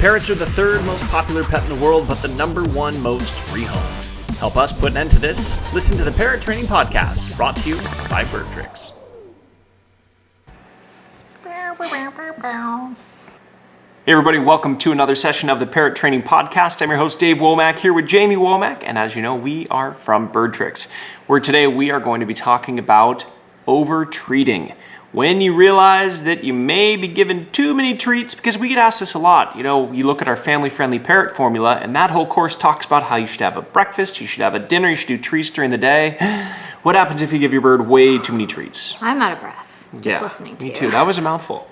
Parrots are the third most popular pet in the world, but the #1 most rehomed. Help us put an end to this? Listen to the Parrot Training Podcast, brought to you by BirdTricks. Hey everybody, welcome to another session of the Parrot Training Podcast. I'm your host Dave Womack here with Jamie Womack, and as you know, we are from BirdTricks, where today we are going to be talking about overtreating. When you realize that you may be given too many treats, because we get asked this a lot. You know, you look at our family-friendly parrot formula, and that whole course talks about how you should have a breakfast, you should have a dinner, you should do treats during the day. What happens if you give your bird way too many treats? I'm out of breath just listening to you. Me too. That was a mouthful.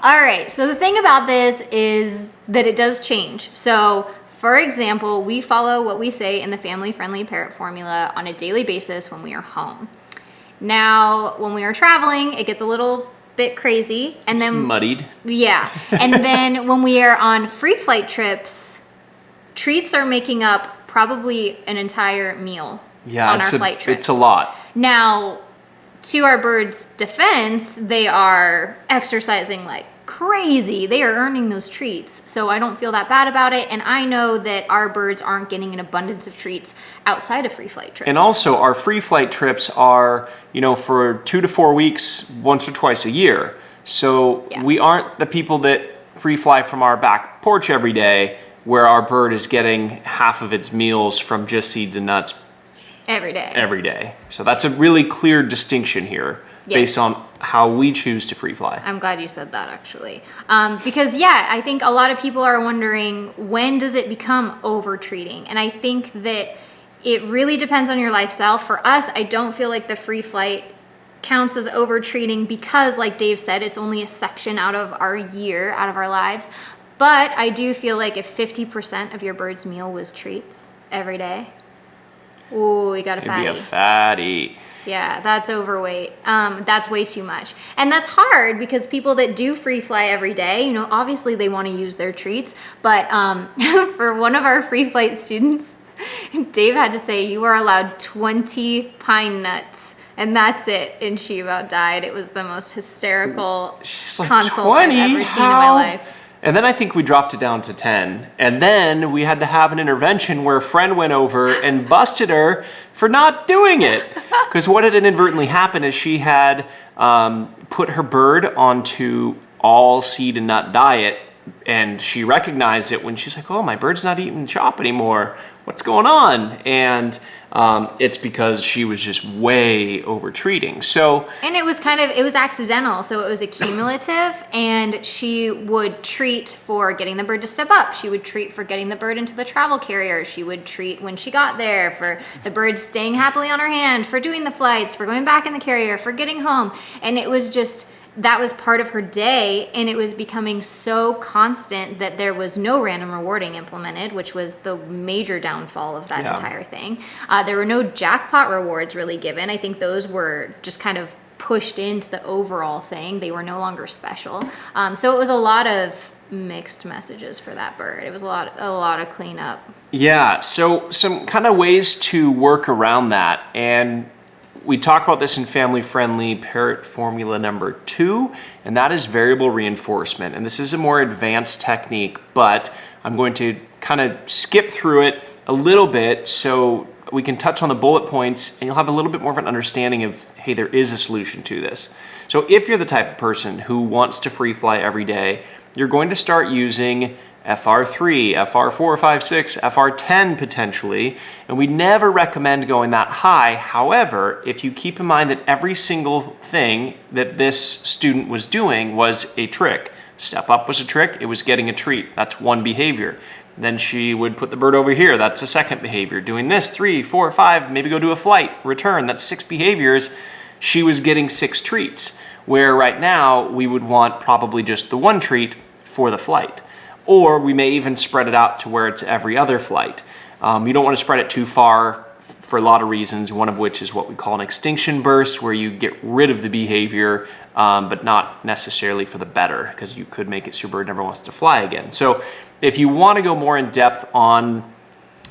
All right, so the thing about this is that it does change. So, for example, we follow what we say in the family-friendly parrot formula on a daily basis when we are home. Now, when we are traveling, it gets a little bit crazy, and it's then muddied. Yeah, and then when we are on free flight trips, treats are making up probably an entire meal on our flight trips. It's a lot. Now, to our birds' defense, they are exercising like crazy. They are earning those treats. So I don't feel that bad about it. And I know that our birds aren't getting an abundance of treats outside of free flight trips. And also our free flight trips are, you know, for 2 to 4 weeks, once or twice a year. So we aren't the people that free fly from our back porch every day, where our bird is getting half of its meals from just seeds and nuts every day. Every day. So that's a really clear distinction here based on how we choose to free fly. I'm glad you said that, actually. Because, yeah, I think a lot of people are wondering, when does it become overtreating? And I think that it really depends on your lifestyle. For us, I don't feel like the free flight counts as overtreating because, like Dave said, it's only a section out of our year, out of our lives. But I do feel like if 50% of your bird's meal was treats every day, ooh, we got a fatty. It'd be a fatty. Yeah, that's overweight. That's way too much. And that's hard because people that do free fly every day, you know, obviously they want to use their treats. But for one of our free flight students, Dave had to say, you are allowed 20 pine nuts. And that's it. And she about died. It was the most hysterical consult I've ever seen in my life. And then I think we dropped it down to 10. And then we had to have an intervention where a friend went over and busted her for not doing it. Because what had inadvertently happened is she had put her bird onto all seed and nut diet. And she recognized it when she's like, oh, my bird's not eating chop anymore. What's going on? And it's because she was just way overtreating. So, and it was accidental. So it was accumulative, and she would treat for getting the bird to step up. She would treat for getting the bird into the travel carrier. She would treat when she got there for the bird staying happily on her hand, for doing the flights, for going back in the carrier, for getting home. And it was just, that was part of her day, and it was becoming so constant that there was no random rewarding implemented, which was the major downfall of that entire thing. There were no jackpot rewards really given. I think those were just kind of pushed into the overall thing. They were no longer special. So it was a lot of mixed messages for that bird. It was a lot of cleanup. Yeah, so some kind of ways to work around that. And we talk about this in family-friendly parrot formula number 2, and that is variable reinforcement. And this is a more advanced technique, but I'm going to kind of skip through it a little bit so we can touch on the bullet points, and you'll have a little bit more of an understanding of, hey, there is a solution to this. So if you're the type of person who wants to free fly every day, you're going to start using FR3, FR4, 5, 6, FR10 potentially, and we never recommend going that high. However, if you keep in mind that every single thing that this student was doing was a trick. Step up was a trick, it was getting a treat. That's one behavior. Then she would put the bird over here, that's a second behavior. Doing this, 3, 4, 5, maybe go do a flight, return, that's 6 behaviors. She was getting 6 treats, where right now we would want probably just the one treat for the flight. Or we may even spread it out to where it's every other flight. You don't want to spread it too far for a lot of reasons, one of which is what we call an extinction burst, where you get rid of the behavior, but not necessarily for the better, because you could make it so your bird never wants to fly again. So if you want to go more in depth on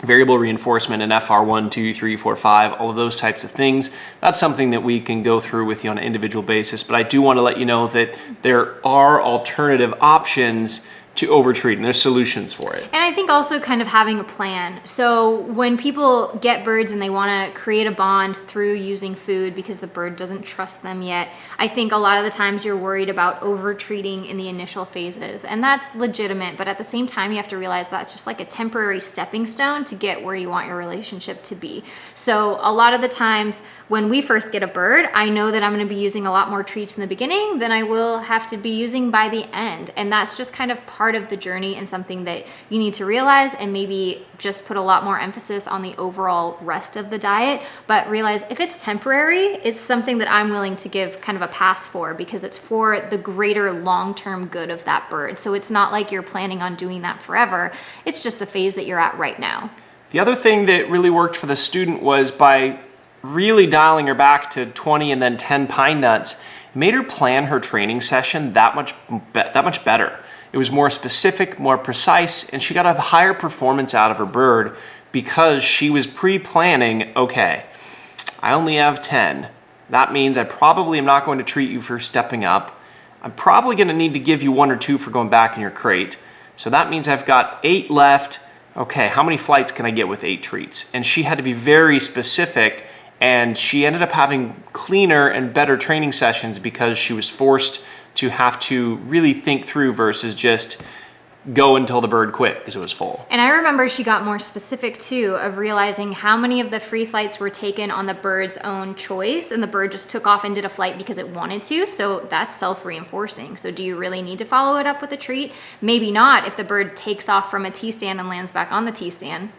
variable reinforcement and FR1, 2, 3, 4, 5, all of those types of things, that's something that we can go through with you on an individual basis. But I do want to let you know that there are alternative options to overtreat, and there's solutions for it. And I think also kind of having a plan. So when people get birds and they want to create a bond through using food because the bird doesn't trust them yet, I think a lot of the times you're worried about overtreating in the initial phases. And that's legitimate, but at the same time, you have to realize that's just like a temporary stepping stone to get where you want your relationship to be. So a lot of the times when we first get a bird, I know that I'm going to be using a lot more treats in the beginning than I will have to be using by the end. And that's just kind of part of the journey and something that you need to realize, and maybe just put a lot more emphasis on the overall rest of the diet. But realize if it's temporary, it's something that I'm willing to give kind of a pass for, because it's for the greater long-term good of that bird. So it's not like you're planning on doing that forever. It's just the phase that you're at right now. The other thing that really worked for the student was by really dialing her back to 20 and then 10 pine nuts, it made her plan her training session that much better. It was more specific, more precise, and she got a higher performance out of her bird because she was pre-planning, okay, I only have 10. That means I probably am not going to treat you for stepping up. I'm probably going to need to give you 1 or 2 for going back in your crate. So that means I've got 8 left. Okay, how many flights can I get with 8 treats? And she had to be very specific, and she ended up having cleaner and better training sessions because she was forced to have to really think through versus just go until the bird quit because it was full. And I remember she got more specific too, of realizing how many of the free flights were taken on the bird's own choice, and the bird just took off and did a flight because it wanted to. So that's self-reinforcing. So do you really need to follow it up with a treat? Maybe not. If the bird takes off from a T-stand and lands back on the T-stand,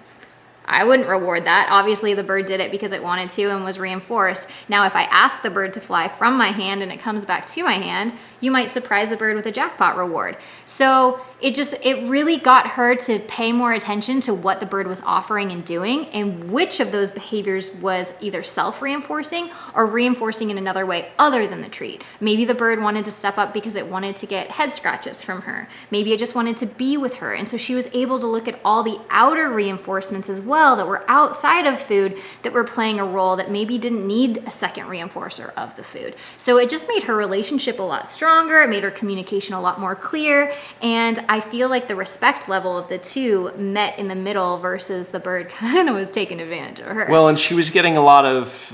I wouldn't reward that. Obviously, the bird did it because it wanted to and was reinforced. Now, if I ask the bird to fly from my hand and it comes back to my hand, you might surprise the bird with a jackpot reward. So it really got her to pay more attention to what the bird was offering and doing, and which of those behaviors was either self-reinforcing or reinforcing in another way other than the treat. Maybe the bird wanted to step up because it wanted to get head scratches from her. Maybe it just wanted to be with her. And so she was able to look at all the outer reinforcements as well that were outside of food that were playing a role that maybe didn't need a second reinforcer of the food. So it just made her relationship a lot stronger. It made her communication a lot more clear. And I feel like the respect level of the two met in the middle versus the bird kind of was taking advantage of her. Well, and she was getting a lot of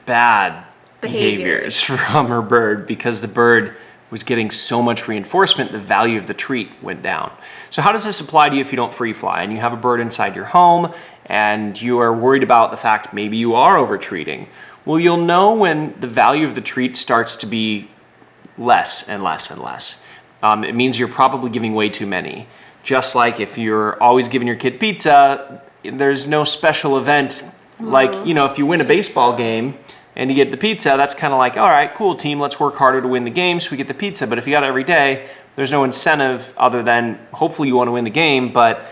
bad behaviors from her bird because the bird was getting so much reinforcement, the value of the treat went down. So how does this apply to you if you don't free fly and you have a bird inside your home and you are worried about the fact maybe you are overtreating? Well, you'll know when the value of the treat starts to be less and less and less. It means you're probably giving way too many. Just like if you're always giving your kid pizza, there's no special event. Like, you know, if you win a baseball game and you get the pizza, that's kind of like, all right, cool team, let's work harder to win the game so we get the pizza. But if you got it every day, there's no incentive other than hopefully you want to win the game. But,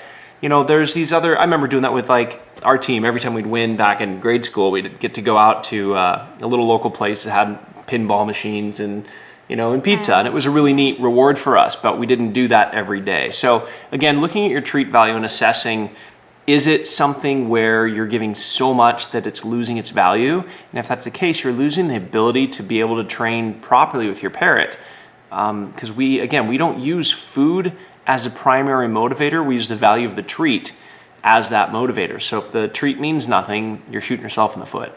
you know, there's these other, I remember doing that with like our team. Every time we'd win back in grade school, we'd get to go out to a little local place that had pinball machines and, you know, and pizza. And it was a really neat reward for us, but we didn't do that every day. So again, looking at your treat value and assessing, is it something where you're giving so much that it's losing its value? And if that's the case, you're losing the ability to be able to train properly with your parrot. Because we don't use food as a primary motivator. We use the value of the treat as that motivator. So if the treat means nothing, you're shooting yourself in the foot.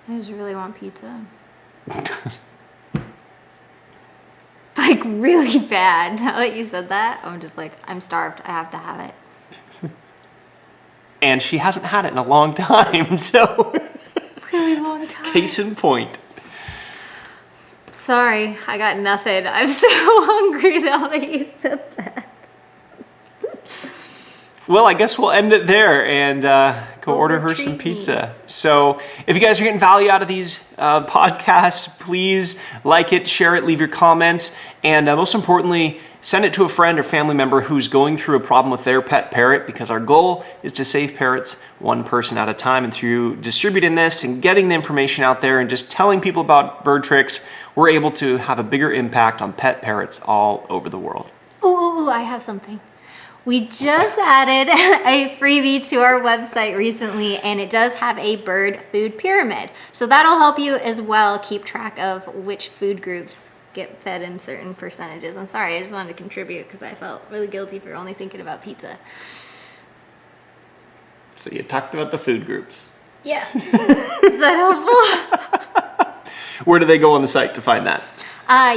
I just really want pizza. Like really bad. Now that you said that, I'm just like, I'm starved. I have to have it. And she hasn't had it in a long time, so. Really long time. Case in point. Sorry, I got nothing. I'm so hungry now that you said that. Well, I guess we'll end it there and go order her some pizza. So if you guys are getting value out of these podcasts, please like it, share it, leave your comments, and most importantly, send it to a friend or family member who's going through a problem with their pet parrot, because our goal is to save parrots one person at a time. And through distributing this and getting the information out there and just telling people about BirdTricks, we're able to have a bigger impact on pet parrots all over the world. Ooh, I have something. We just added a freebie to our website recently, and it does have a bird food pyramid. So that'll help you as well keep track of which food groups get fed in certain percentages. I'm sorry, I just wanted to contribute because I felt really guilty for only thinking about pizza. So you talked about the food groups. Yeah. Is that helpful? Where do they go on the site to find that?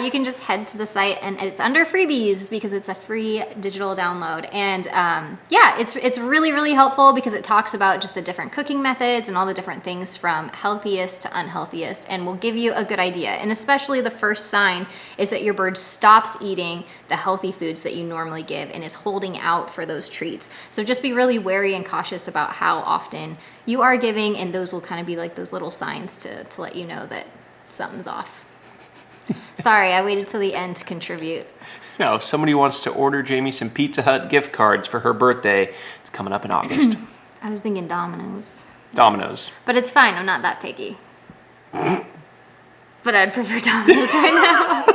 You can just head to the site, and it's under freebies because it's a free digital download. And yeah, it's really, really helpful because it talks about just the different cooking methods and all the different things from healthiest to unhealthiest, and will give you a good idea. And especially the first sign is that your bird stops eating the healthy foods that you normally give and is holding out for those treats. So just be really wary and cautious about how often you are giving, and those will kind of be like those little signs to let you know that something's off. Sorry, I waited till the end to contribute. Now, if somebody wants to order Jamie some Pizza Hut gift cards for her birthday, it's coming up in August. I was thinking Domino's. Domino's. But it's fine, I'm not that picky. But I'd prefer Domino's right now.